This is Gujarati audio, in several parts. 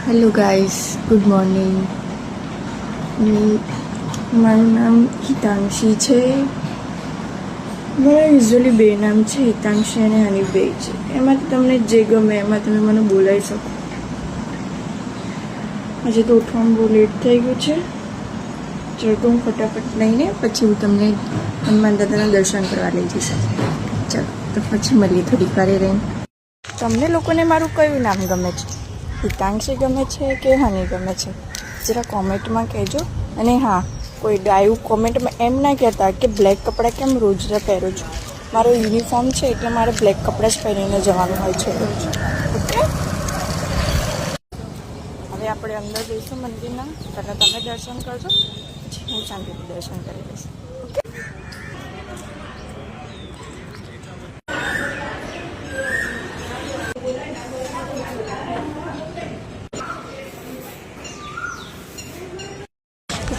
Hello guys, good morning. મારું નામ હિતાંશી છે. મારા યુઝ્યુઅલી બે નામ છે, હિતાંશી અને હનીબેઈ છે. એમાંથી તમને જે ગમે એમાં તમે મને બોલાવી શકો. આજે તો ઉઠવામાં બહુ લેટ થઈ ગયું છે. ચલો તો હું ફટાફટ લઈને પછી હું તમને હનુમાન દાદાના દર્શન કરવા લઈ જઈશ. ચલો તો પછી મળીએ થોડીક વાર રહીને. તમને લોકોને મારું કયું નામ ગમે છે? હિતાંશી ગમે છે કે હની ગમે છે? જરા કોમેન્ટમાં કહેજો. અને હા, કોઈ ડાયું કોમેન્ટમાં એમ ના કહેતા કે બ્લેક કપડાં કેમ રોજ પહેરો છો. મારો યુનિફોર્મ છે એટલે મારે બ્લેક કપડાં જ પહેરીને જવાનું હોય છે રોજ. ઓકે, હવે આપણે અંદર જઈશું મંદિરના. પહેલાં તમે દર્શન કરજો, પછી હું શાંતિથી દર્શન કરી લઈશ. ઓકે,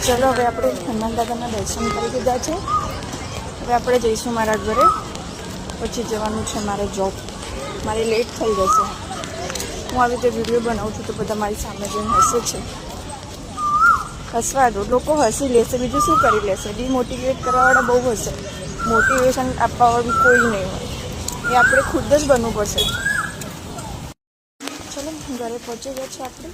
ચલો હવે આપણે હનુમાન દાદાના દર્શન કરી દીધા છે. હવે આપણે જઈશું મારા ઘરે. પછી જવાનું છે મારે જોબ. મારી લેટ થઈ જશે. હું આવી રીતે વિડીયો બનાવું છું તો બધા મારી સામે જોઈને હસે છે. હસવા દો, લોકો હસી લેશે, બીજું શું કરી લેશે. ડિમોટિવેટ કરવાવાળા બહુ હશે, મોટિવેશન આપવાવાળું કોઈ નહીં હોય. એ આપણે ખુદ જ બનવું પડશે. ચલો ઘરે પહોંચી ગયા છે આપણે.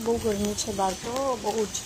બહુ ગરમી છે બહાર તો, બહુ જ.